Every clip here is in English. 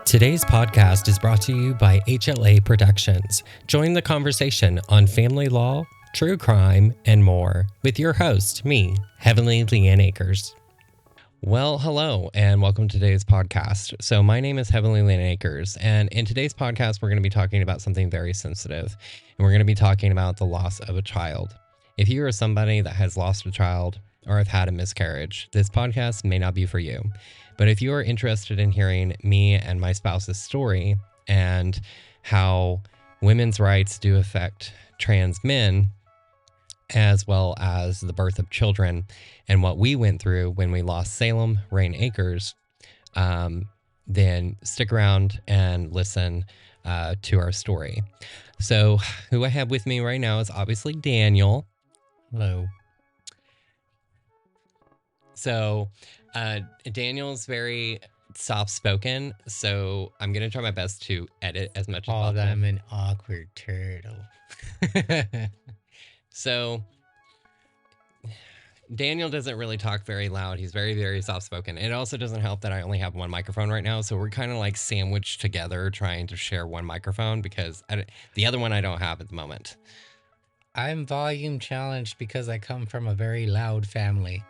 Today's podcast is brought to you by HLA Productions. Join the conversation on family law, true crime, and more with your host, me, Heavenly Leanne Akers. Well, hello, and welcome to today's podcast. So my name is Heavenly Leanne Akers, and in today's podcast, we're going to be talking about something very sensitive, and we're going to be talking about the loss of a child. If you are somebody that has lost a child or have had a miscarriage, this podcast may not be for you. But if you are interested in hearing me and my spouse's story and how women's rights do affect trans men, as well as the birth of children and what we went through when we lost Salem Rain Acres, then stick around and listen to our story. So who I have with me right now is obviously Daniel. Hello. So Daniel's very soft-spoken, so I'm going to try my best to edit as much as possible. I'm an awkward turtle. So Daniel doesn't really talk very loud. He's very, very soft-spoken. It also doesn't help that I only have one microphone right now, so we're kind of like sandwiched together trying to share one microphone because the other one I don't have at the moment. I'm volume challenged because I come from a very loud family.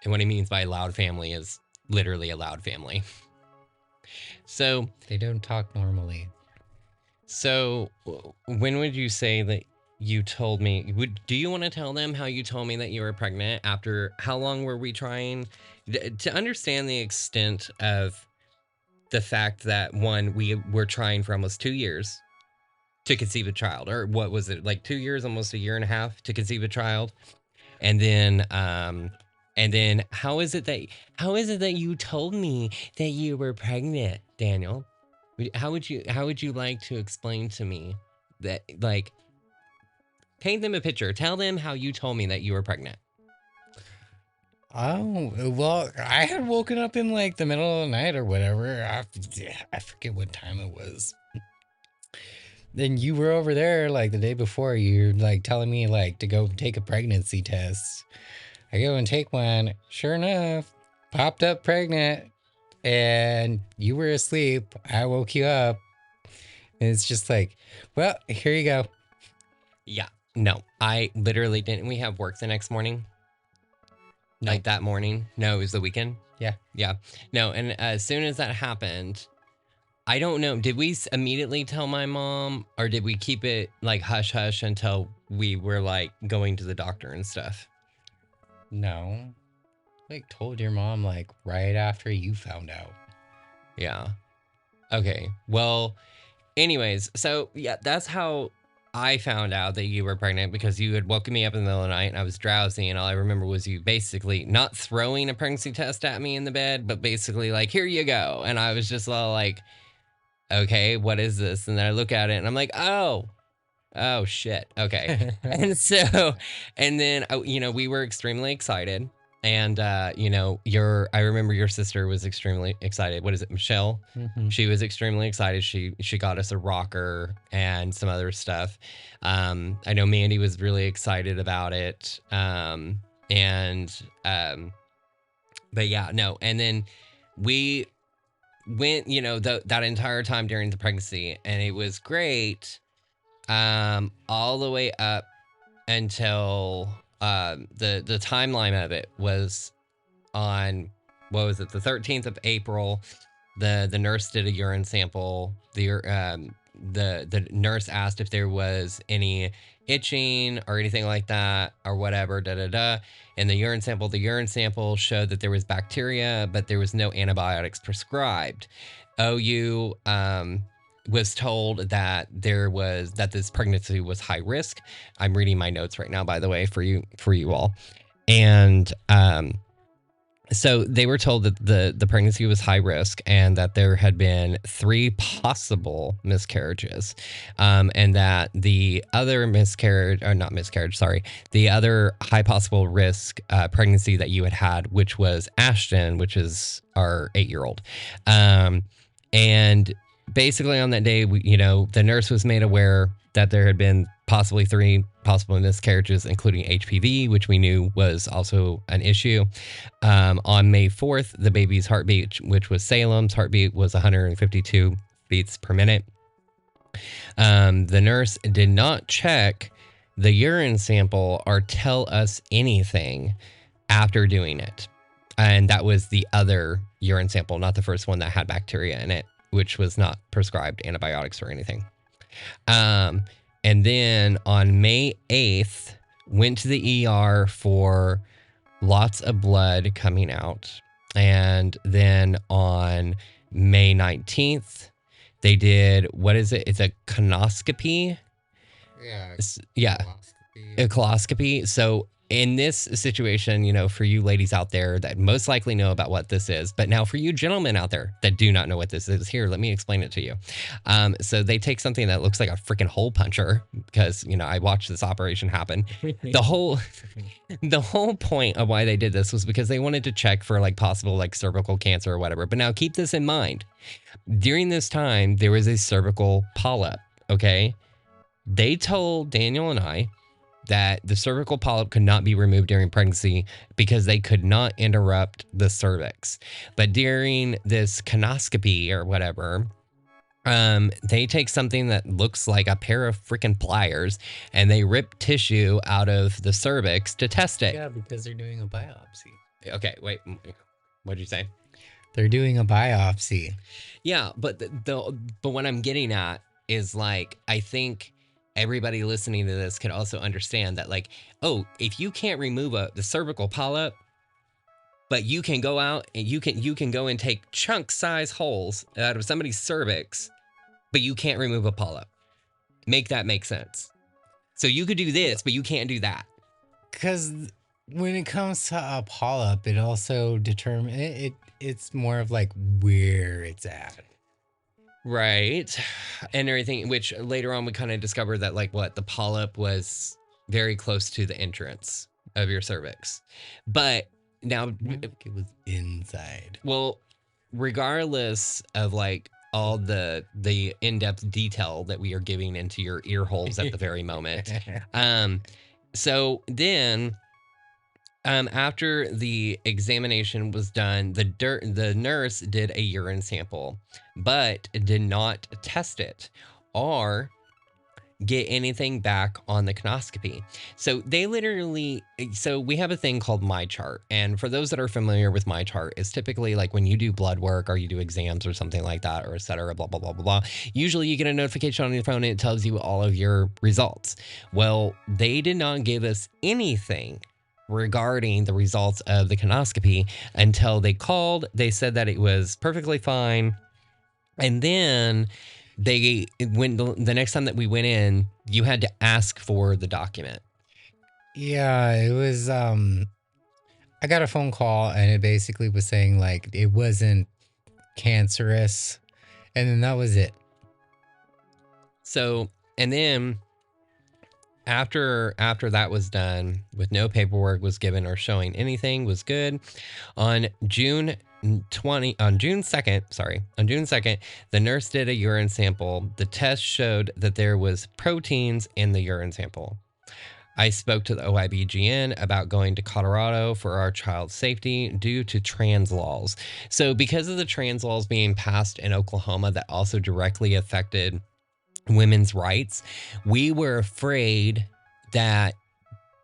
And what he means by loud family is literally a loud family. So they don't talk normally. So when would you say that you told me? Do you want to tell them how you told me that you were pregnant? After how long were we trying to understand the extent of the fact that we were trying for almost 2 years to conceive a child, or what was it, like 2 years, almost a year and a half to conceive a child, and then how is it that you told me that you were pregnant, Daniel? How would you like to explain to me that, like, paint them a picture. Tell them how you told me that you were pregnant. Oh, well, I had woken up in like the middle of the night or whatever. I forget what time it was. Then you were over there like the day before. You're like telling me like to go take a pregnancy test. I go and take one. Sure enough, popped up pregnant, and you were asleep. I woke you up, and it's just like, well, here you go. Yeah. No, I literally didn't. We have work the next morning. No. Like that morning. No, it was the weekend. Yeah. Yeah. No, and as soon as that happened, I don't know. Did we immediately tell my mom, or did we keep it like hush hush until we were like going to the doctor and stuff? No. Like told your mom like right after you found out. Yeah. Okay. Well, anyways, so yeah, that's how I found out that you were pregnant, because you had woken me up in the middle of the night and I was drowsy, and all I remember was you basically not throwing a pregnancy test at me in the bed, but basically like, here you go. And I was just all like, okay, what is this? And then I look at it and I'm like, oh shit. Okay. and then, we were extremely excited. And, I remember your sister was extremely excited. What is it, Michelle? Mm-hmm. She was extremely excited. She got us a rocker and some other stuff. I know Mandy was really excited about it. But yeah, no. And then we went, that entire time during the pregnancy, and it was great. All the way up until the timeline of it was on, what was it, the 13th of April. The nurse did a urine sample. The nurse asked if there was any itching or anything like that or whatever, and the urine sample showed that there was bacteria, but there was no antibiotics prescribed. OU was told that this pregnancy was high risk. I'm reading my notes right now, by the way, for you all. And so they were told that the pregnancy was high risk, and that there had been 3 possible miscarriages, and that the other the other high possible risk pregnancy that you had, which was Ashton, which is our 8-year-old. And basically on that day, the nurse was made aware that there had been possibly 3 possible miscarriages, including HPV, which we knew was also an issue. On May 4th, the baby's heartbeat, which was Salem's heartbeat, was 152 beats per minute. The nurse did not check the urine sample or tell us anything after doing it. And that was the other urine sample, not the first one that had bacteria in it, which was not prescribed antibiotics or anything. And then on May 8th, went to the ER for lots of blood coming out. And then on May 19th, they did, what is it? It's a colonoscopy. Yeah. Yeah. A coloscopy. So in this situation, for you ladies out there that most likely know about what this is, but now for you gentlemen out there that do not know what this is, here, let me explain it to you. So they take something that looks like a freaking hole puncher because, I watched this operation happen. The whole point of why they did this was because they wanted to check for possible cervical cancer or whatever. But now keep this in mind. During this time, there was a cervical polyp, okay? They told Daniel and I that the cervical polyp could not be removed during pregnancy because they could not interrupt the cervix. But during this colonoscopy or whatever, they take something that looks like a pair of freaking pliers and they rip tissue out of the cervix to test it. Yeah, because they're doing a biopsy. Okay, wait, what'd you say? They're doing a biopsy. Yeah, but but what I'm getting at is I think everybody listening to this can also understand that if you can't remove the cervical polyp, but you can go out and you can go and take chunk size holes out of somebody's cervix, but you can't remove a polyp. Make that make sense. So you could do this, but you can't do that. Because when it comes to a polyp, it also determines it's more of where it's at. Right. And everything, which later on we kind of discovered that the polyp was very close to the entrance of your cervix. But now it was inside. Well, regardless of all the in-depth detail that we are giving into your ear holes at the very moment. So then after the examination was done, the nurse did a urine sample, but did not test it or get anything back on the colonoscopy. So we have a thing called My Chart. And for those that are familiar with My Chart, it's typically when you do blood work or you do exams or something like that, or et cetera, blah, blah, blah, blah, blah. Usually you get a notification on your phone and it tells you all of your results. Well, they did not give us anything regarding the results of the colonoscopy until they called. They said that it was perfectly fine. And then the next time that we went in, you had to ask for the document. Yeah, it was I got a phone call and it basically was saying it wasn't cancerous, and then that was it. So, and then after that was done, with no paperwork was given or showing anything was good, on June 2nd, the nurse did a urine sample. The test showed that there was proteins in the urine sample. I spoke to the OIBGN about going to Colorado for our child's safety due to trans laws. So because of the trans laws being passed in Oklahoma that also directly affected women's rights, we were afraid that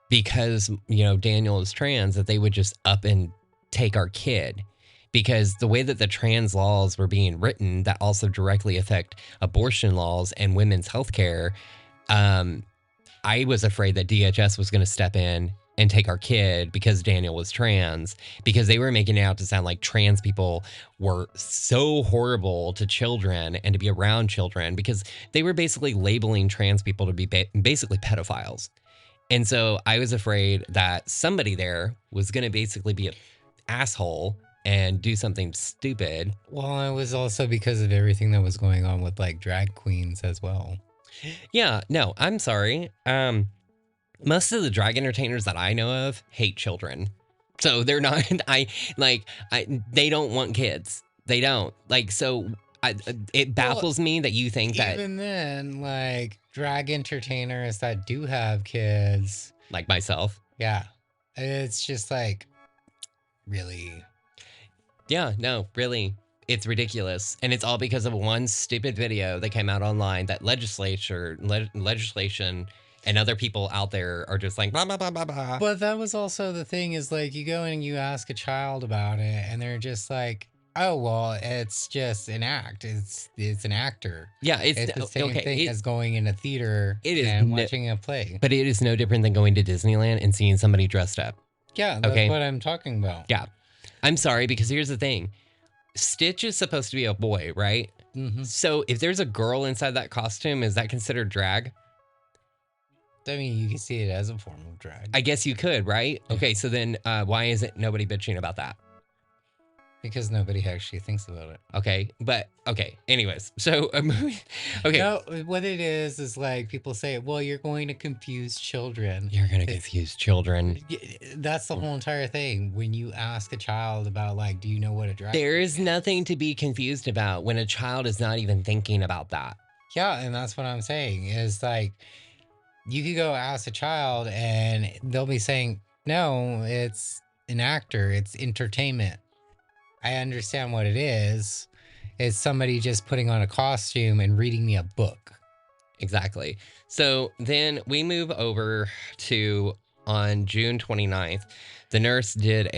because, Daniel is trans, that they would just up and take our kid. Because the way that the trans laws were being written that also directly affect abortion laws and women's health care, I was afraid that DHS was going to step in and take our kid because Daniel was trans, because they were making it out to sound like trans people were so horrible to children and to be around children, because they were basically labeling trans people to be basically pedophiles. And so I was afraid that somebody there was going to basically be an asshole and do something stupid. Well, it was also because of everything that was going on with drag queens as well. Yeah, no, I'm sorry. Most of the drag entertainers that I know of hate children. So they're not, they don't want kids. They don't. So It baffles me that you think that, Even then, like drag entertainers that do have kids, like myself. yeah, it's just like really. Yeah, no, really. It's ridiculous. And it's all because of one stupid video that came out online that legislation and other people out there are just like, blah, blah, blah, blah, blah. But that was also the thing is like you go in and you ask a child about it and they're just like, oh, well, it's just an act. It's an actor. Yeah, It's the same thing as going in a theater and watching a play. But it is no different than going to Disneyland and seeing somebody dressed up. Yeah, that's what I'm talking about. Yeah. I'm sorry, because here's the thing. Stitch is supposed to be a boy, right? Mm-hmm. So if there's a girl inside that costume, is that considered drag? I mean, you can see it as a form of drag. I guess you could, right? Okay, so then why isn't nobody bitching about that? Because nobody actually thinks about it. Okay, but okay. Anyways, so okay. No, what it is like people say, well, you're going to confuse children. You're going to confuse children. That's the whole entire thing. When you ask a child about, like, do you know what a drag There is nothing to be confused about when a child is not even thinking about that. Yeah, and that's what I'm saying is like, you could go ask a child and they'll be saying, no, it's an actor. It's entertainment. I understand what it is. It's somebody just putting on a costume and reading me a book. Exactly. So then we move over to on June 29th. The nurse did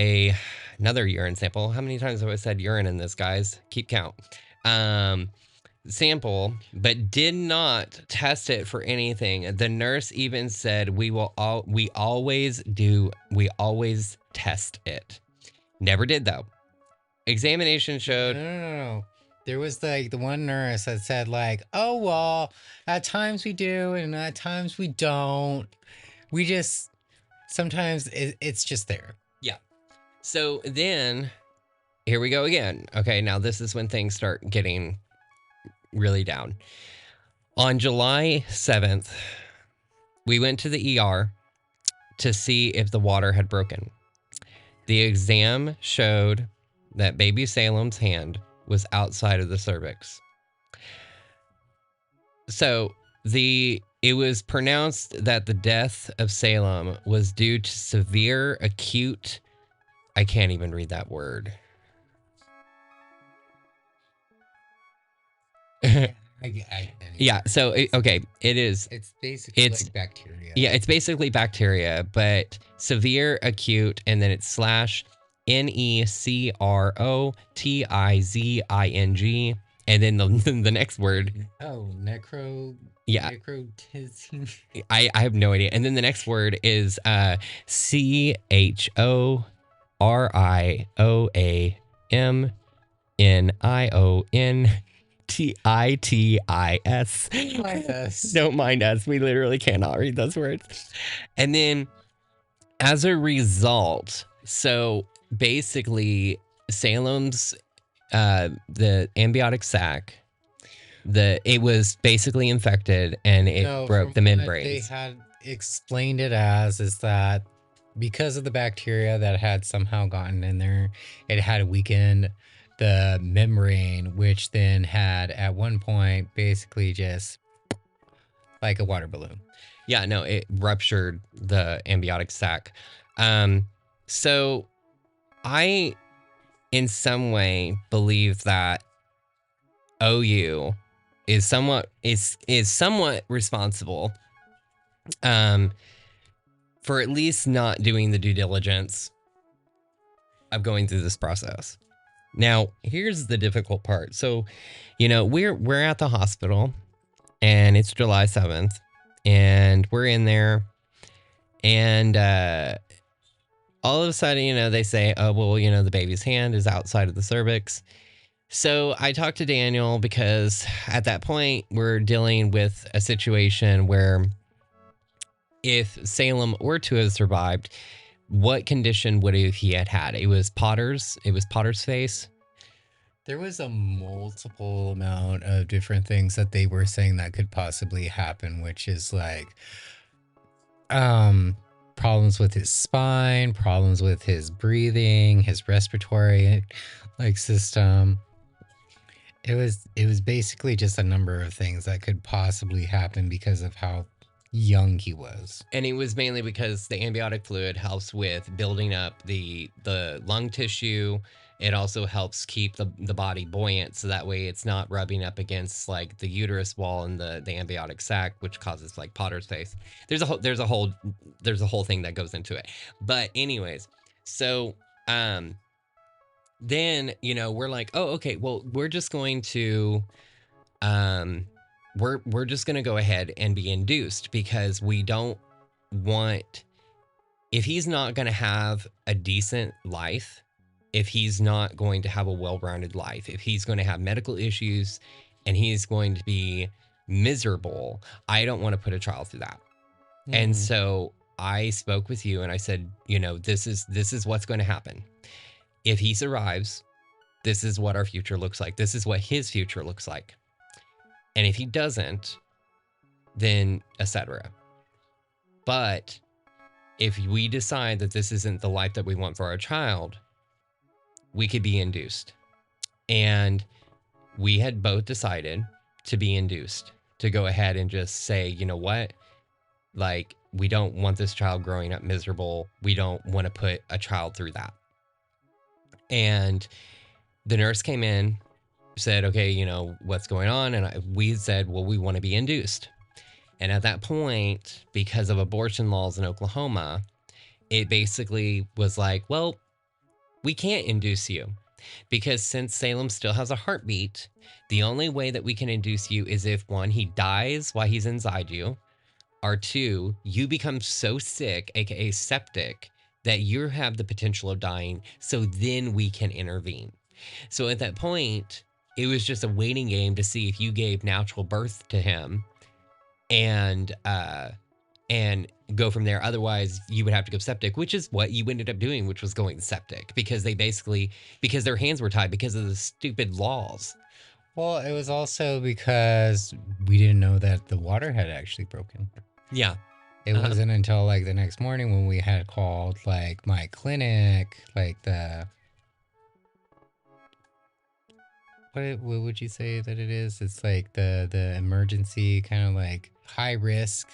another urine sample. How many times have I said urine in this, guys? Keep count. Sample, but did not test it for anything. The nurse even said we always test it. Never did though. Examination showed. No. There was like the one nurse that said like, oh, well, at times we do and at times we don't. We just, sometimes it's just there. Yeah. So then here we go again. Okay. Now this is when things start getting really down. On July 7th, we went to the ER to see if the water had broken. The exam showed that baby Salem's hand was outside of the cervix. So it was pronounced that the death of Salem was due to severe acute, I can't even read that word. Yeah, so okay, it is. It's basically like bacteria. Yeah, it's basically bacteria, but severe acute, and then it's / necrotizing, and then the next word. Oh, Yeah. necrotizing. I have no idea. And then the next word is CHORIONTITIS. Don't mind us. We literally cannot read those words. And then as a result, so basically Salem's the amniotic sac, it was basically infected and it broke the membranes. They had explained it as is that because of the bacteria that had somehow gotten in there, it had weakened the membrane, which then had at one point basically just like a water balloon. Yeah, no, it ruptured the amniotic sac. So I, in some way, believe that OU is somewhat responsible for at least not doing the due diligence of going through this process. Now, here's the difficult part. So, we're at the hospital and it's July 7th and we're in there and all of a sudden, they say, oh, well, the baby's hand is outside of the cervix. So I talked to Daniel because at that point we're dealing with a situation where if Salem were to have survived, what condition would he had had? It was Potter's face. There was a multiple amount of different things that they were saying that could possibly happen, which is like problems with his spine, problems with his breathing, his respiratory system. It was basically just a number of things that could possibly happen because of how young he was. And it was mainly because the amniotic fluid helps with building up the lung tissue. It also helps keep the body buoyant, so that way it's not rubbing up against like the uterus wall and the amniotic sac, which causes like Potter's face. There's a whole thing that goes into it. But anyways, so then we're like, oh, okay, well, we're just going to we're just going to go ahead and be induced because we don't want, if he's not going to have a decent life, if he's not going to have a well-rounded life, if he's going to have medical issues and he's going to be miserable, I don't want to put a child through that. And so I spoke with you and I said, this is what's going to happen. If he survives, this is what our future looks like. This is what his future looks like. And if he doesn't, then etc. But if we decide that this isn't the life that we want for our child, we could be induced. And we had both decided to be induced, to go ahead and just say, you know what? Like, we don't want this child growing up miserable. We don't want to put a child through that. And the nurse came in, said, okay, what's going on? And we said, well, we want to be induced. And at that point, because of abortion laws in Oklahoma, it basically was like, well, we can't induce you because since Salem still has a heartbeat, the only way that we can induce you is if, one, he dies while he's inside you, or two, you become so sick, aka septic, that you have the potential of dying, so then we can intervene. So at that point, it was just a waiting game to see if you gave natural birth to him and go from there. Otherwise, you would have to go septic, which is what you ended up doing, which was going septic because because their hands were tied because of the stupid laws. Well, it was also because we didn't know that the water had actually broken. Yeah. It wasn't until like the next morning when we had called like my clinic, like what would you say that it is? It's like the emergency kind of like high risk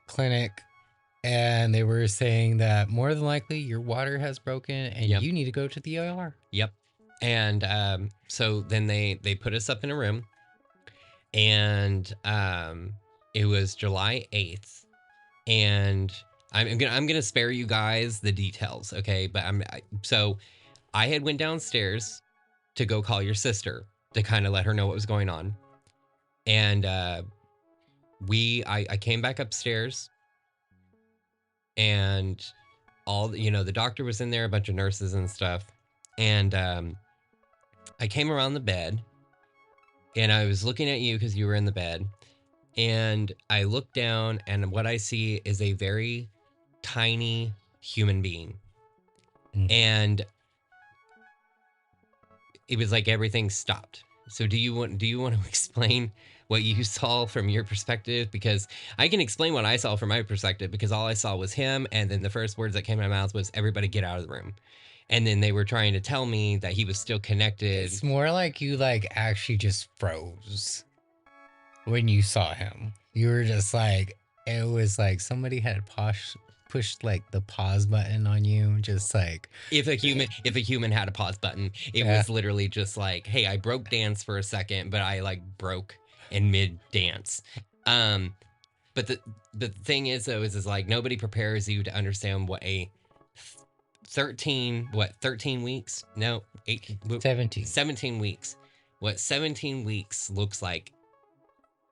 clinic, and they were saying that more than likely your water has broken and you need to go to the OR. Yep. And so then they put us up in a room, and it was July 8th, and I'm gonna spare you guys the details, okay? But so I had went downstairs to go call your sister to kind of let her know what was going on, and I came back upstairs, and all the doctor was in there, a bunch of nurses and stuff, and I came around the bed, and I was looking at you because you were in the bed. And I look down, and what I see is a very tiny human being. And it was like everything stopped. So do you want to explain what you saw from your perspective? Because I can explain what I saw from my perspective, because all I saw was him, and then the first words that came out of my mouth was, everybody get out of the room. And then they were trying to tell me that he was still connected. It's more like you like actually just froze when you saw him. You were just like, it was like somebody had pushed like the pause button on you, just like if a human had a pause button, it was literally just like, hey, I broke dance for a second, but I like broke in mid dance. But the thing is though is like nobody prepares you to understand what a 13 weeks? No, 17 weeks. What 17 weeks looks like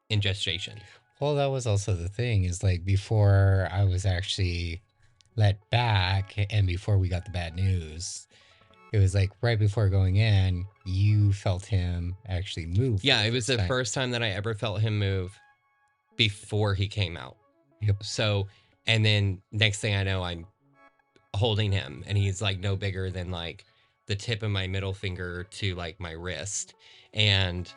in gestation. Well, that was also the thing, is like before I was actually let back and before we got the bad news, it was like right before going in, you felt him actually move. Yeah, it was the first time that I ever felt him move before he came out. Yep. So, and then next thing I know, I'm holding him, and he's like no bigger than like the tip of my middle finger to like my wrist. And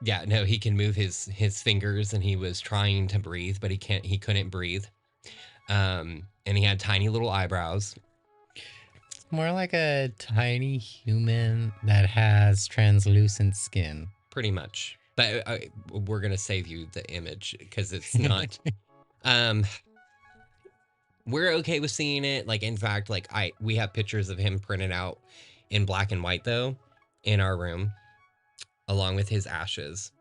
yeah, no, he can move his fingers, and he was trying to breathe, but he couldn't breathe. And he had tiny little eyebrows. More like a tiny human that has translucent skin. Pretty much. But we're going to save you the image because it's not. um, we're okay with seeing it. Like, in fact, like we have pictures of him printed out in black and white, though, in our room, along with his ashes.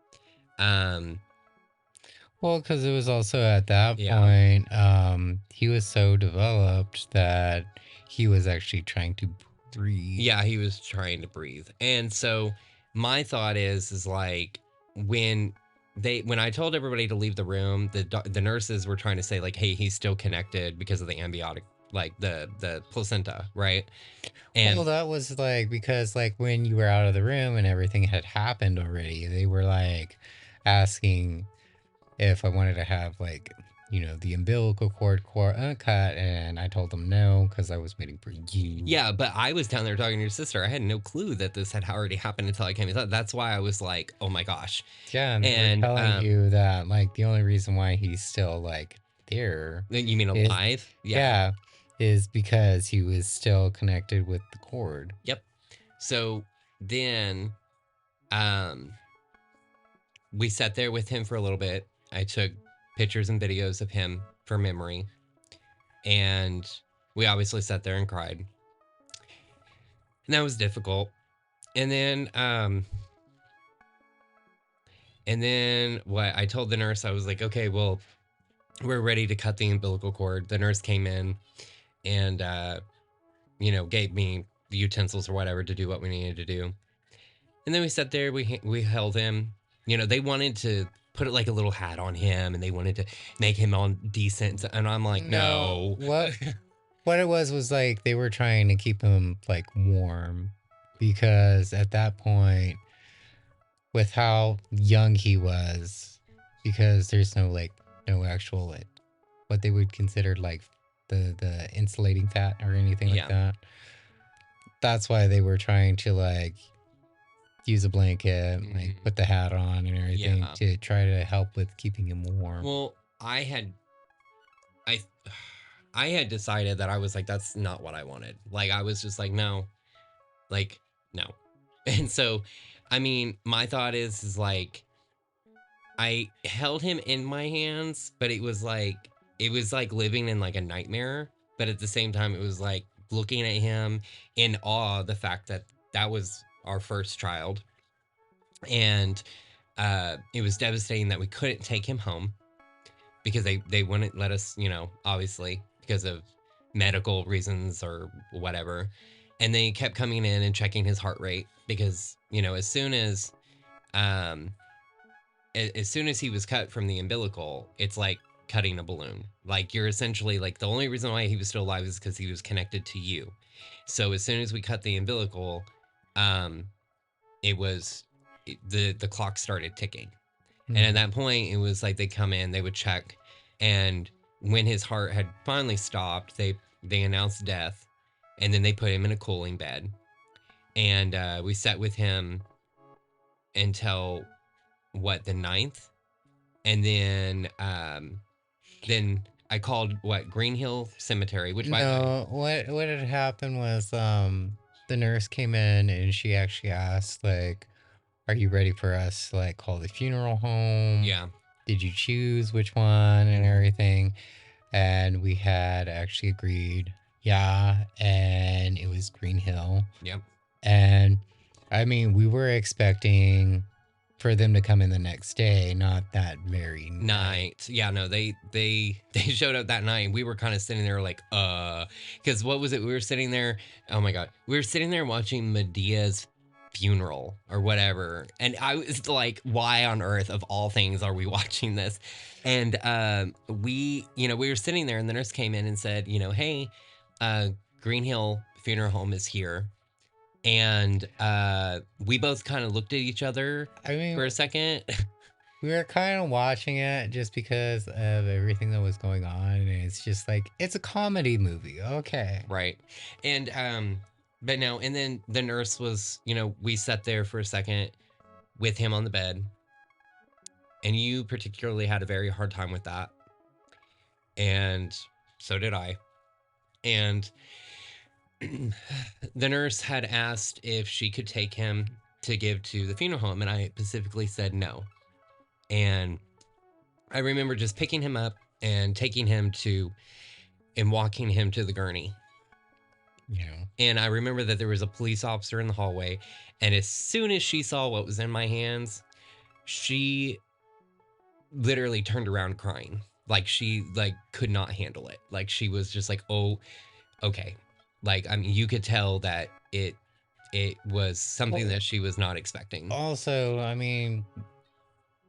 Well, because it was also at that Yeah. point, he was so developed that he was actually trying to breathe. Yeah, he was trying to breathe. And so my thought is like when I told everybody to leave the room, the nurses were trying to say like, hey, he's still connected because of the amniotic, like the placenta, right? And Well, that was like because like when you were out of the room and everything had happened already, they were like asking if I wanted to have like, you know, the umbilical cord cut, and I told them no because I was waiting for you. yeah, but I was down there talking to your sister. I had no clue that this had already happened until I came inside. That's why I was like, oh my gosh. Yeah, and they were And telling you that like the only reason why he's still like there you mean is alive? yeah, is because he was still connected with the cord. Yep. So then we sat there with him for a little bit. I took pictures and videos of him for memory. And we obviously sat there and cried. And that was difficult. And then what I told the nurse, I was like, okay, well, we're ready to cut the umbilical cord. The nurse came in and gave me the utensils or whatever to do what we needed to do. And then we sat there, we held him. They wanted to put like a little hat on him and they wanted to make him all decent. And I'm like, no. What it was like they were trying to keep him like warm because at that point, with how young he was, because there's no actual like what they would consider like the insulating fat or anything like that. That's why they were trying to like use a blanket, like put the hat on and everything to try to help with keeping him warm. Well, I had decided that I was like, that's not what I wanted. Like, I was just like, no. Like, no. And so, I mean, my thought is like, I held him in my hands, but it was like living in like a nightmare. But at the same time, it was like looking at him in awe, the fact that that was our first child. And it was devastating that we couldn't take him home because they wouldn't let us, obviously because of medical reasons or whatever. And they kept coming in and checking his heart rate because, as soon as he was cut from the umbilical, it's like cutting a balloon. Like, you're essentially like, the only reason why he was still alive is because he was connected to you. So as soon as we cut the umbilical, the clock started ticking. And at that point, it was like they come in, they would check, and when his heart had finally stopped, they announced death, and then they put him in a cooling bed, and we sat with him until the 9th, and then I called Green Hill Cemetery, which what had happened was the nurse came in and she actually asked like, are you ready for us to like call the funeral home? Yeah. Did you choose which one and everything? And we had actually agreed, yeah, and it was Green Hill. Yep. And I mean, we were expecting for them to come in the next day, not that very night. Yeah, no, they showed up that night and we were kind of sitting there like, because what was it? We were sitting there, oh my God, we were sitting there watching Medea's funeral or whatever. And I was like, why on earth of all things are we watching this? And we were sitting there and the nurse came in and said, hey, Green Hill Funeral Home is here. And we both kind of looked at each other for a second. We were kind of watching it just because of everything that was going on. And it's just like, it's a comedy movie. Okay. Right. And but no, and then the nurse was, we sat there for a second with him on the bed. And you particularly had a very hard time with that. And so did I. And the nurse had asked if she could take him to give to the funeral home, and I specifically said no. And I remember just picking him up and taking him to and walking him to the gurney. Yeah. And I remember that there was a police officer in the hallway, and as soon as she saw what was in my hands, she literally turned around crying. Like she could not handle it. Like she was just like, "Oh, okay." Like I mean, you could tell that it was something that she was not expecting. Also, I mean,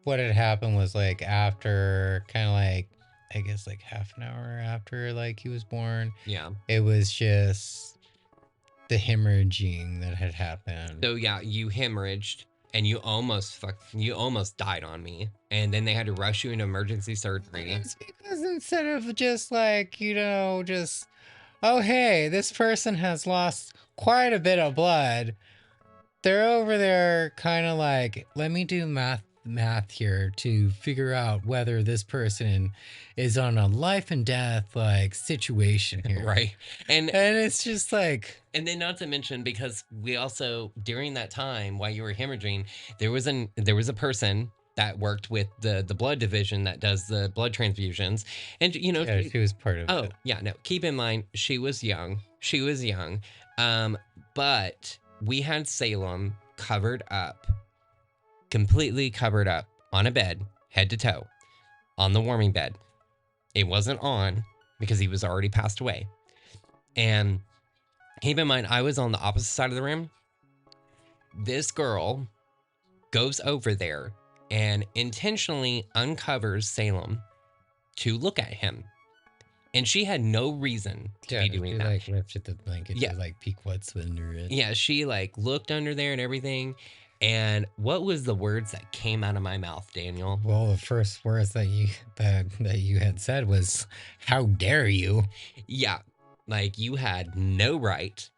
what had happened was like after kind of like, I guess like half an hour after like he was born, Yeah. it was just the hemorrhaging that had happened. So yeah, you hemorrhaged and you almost died on me, and then they had to rush you into emergency surgery. It's because instead of just like, just, oh, hey, this person has lost quite a bit of blood, they're over there kind of like, let me do math here to figure out whether this person is on a life and death like situation here. Right. And it's just like, and then not to mention, because we also during that time while you were hemorrhaging, there was a person that worked with the blood division that does the blood transfusions, and yeah, she was part of oh it. yeah, no, keep in mind she was young, but we had Salem covered up, completely covered up on a bed, head to toe, on the warming bed. It wasn't on because he was already passed away. And keep in mind, I was on the opposite side of the room. This girl goes over there and intentionally uncovers Salem to look at him. And she had no reason to be doing that. Like lifted the blanket to like peek what's under it. Yeah, she like looked under there and everything. And what was the words that came out of my mouth, Daniel? Well, the first words that you had said was, "How dare you?" Yeah, like you had no right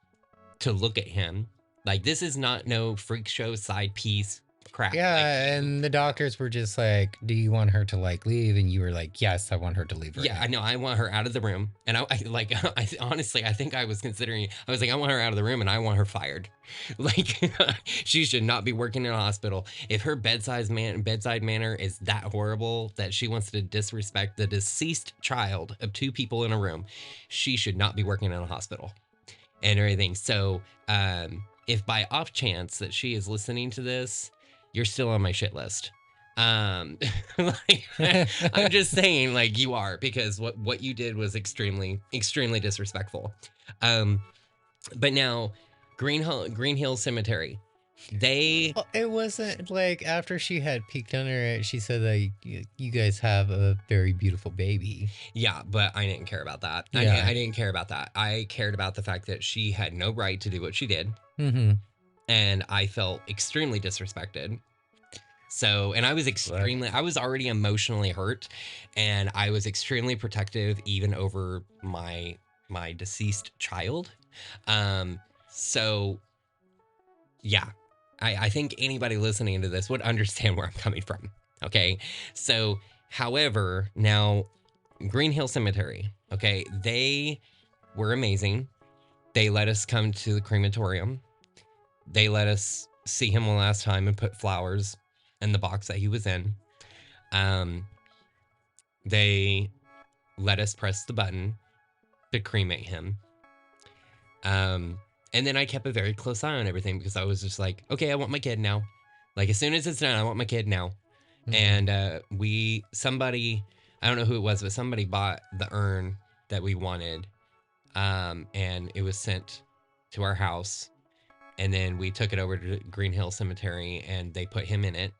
to look at him. Like this is not no freak show side piece crap. Yeah, and the doctors were just like, "Do you want her to like leave?" And you were like, "Yes, I want her to leave." Right yeah, now. I know. I want her out of the room, and I like. I honestly, I think I was considering. I was like, I want her out of the room, and I want her fired. Like, she should not be working in a hospital. If her bedside manner is that horrible that she wants to disrespect the deceased child of two people in a room, she should not be working in a hospital, and everything. So, if by off chance that she is listening to this, you're still on my shit list. Like, I'm just saying, like, you are, because what you did was extremely disrespectful. But now Green Hill Cemetery, Well, it wasn't like after she had peeked under it, she said that you guys have a very beautiful baby. Yeah, but I didn't care about that. Yeah. I didn't care about that. I cared about the fact that she had no right to do what she did. Mm-hmm. And I felt extremely disrespected. So, and I was I was already emotionally hurt, and I was extremely protective even over my deceased child. So yeah, I think anybody listening to this would understand where I'm coming from. Okay. So, however, now Green Hill Cemetery, okay, they were amazing. They let us come to the crematorium. They let us see him one last time and put flowers in the box that he was in. They let us press the button to cremate him. And then I kept a very close eye on everything because I was just like, okay, I want my kid now. Like, as soon as it's done, I want my kid now. Mm-hmm. And somebody, I don't know who it was, but somebody bought the urn that we wanted. And it was sent to our house. And then we took it over to Green Hill Cemetery and they put him in it.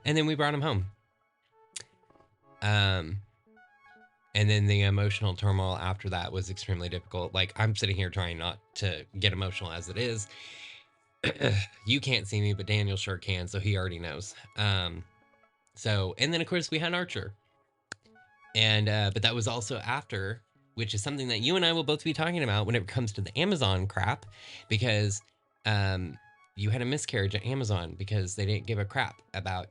And then we brought him home. And then the emotional turmoil after that was extremely difficult. Like, I'm sitting here trying not to get emotional as it is. You can't see me, but Daniel sure can, so he already knows. And then of course we had Archer. And but that was also after, which is something that you and I will both be talking about when it comes to the Amazon crap, because you had a miscarriage at Amazon because they didn't give a crap about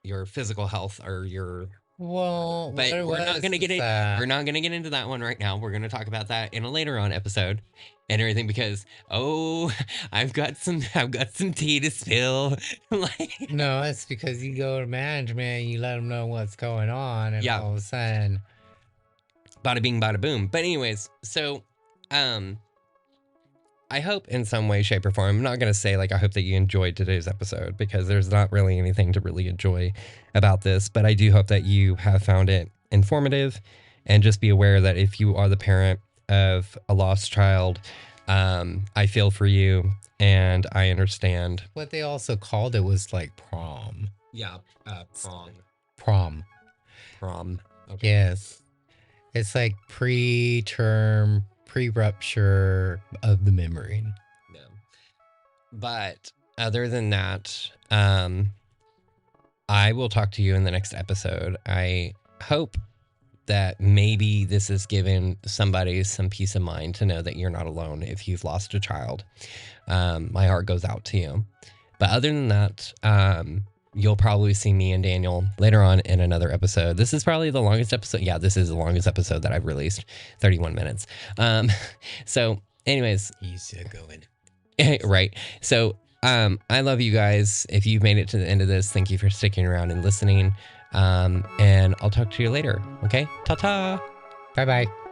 your physical health or your Well, But what it we're not was gonna get is it. that We're not gonna get into that one right now. We're gonna talk about that in a later on episode and everything because I've got some tea to spill. Like no, it's because you go to management, you let them know what's going on, and yeah, all of a sudden, bada bing, bada boom. But anyways, so I hope in some way, shape, or form. I'm not gonna say like I hope that you enjoyed today's episode because there's not really anything to really enjoy about this. But I do hope that you have found it informative, and just be aware that if you are the parent of a lost child, I feel for you and I understand. what they also called it was like prom. Yeah, prong, Prom. prom. Okay. Yes. It's like pre-term, pre-rupture of the memory. No. But other than that, I will talk to you in the next episode. I hope that maybe this has given somebody some peace of mind to know that you're not alone if you've lost a child. My heart goes out to you. But other than that, you'll probably see me and Daniel later on in another episode. This is probably the longest episode. Yeah, this is the longest episode that I've released, 31 minutes. So anyways, He's still going. right. So I love you guys. If you've made it to the end of this, thank you for sticking around and listening. And I'll talk to you later. Okay? Ta-ta. Bye-bye.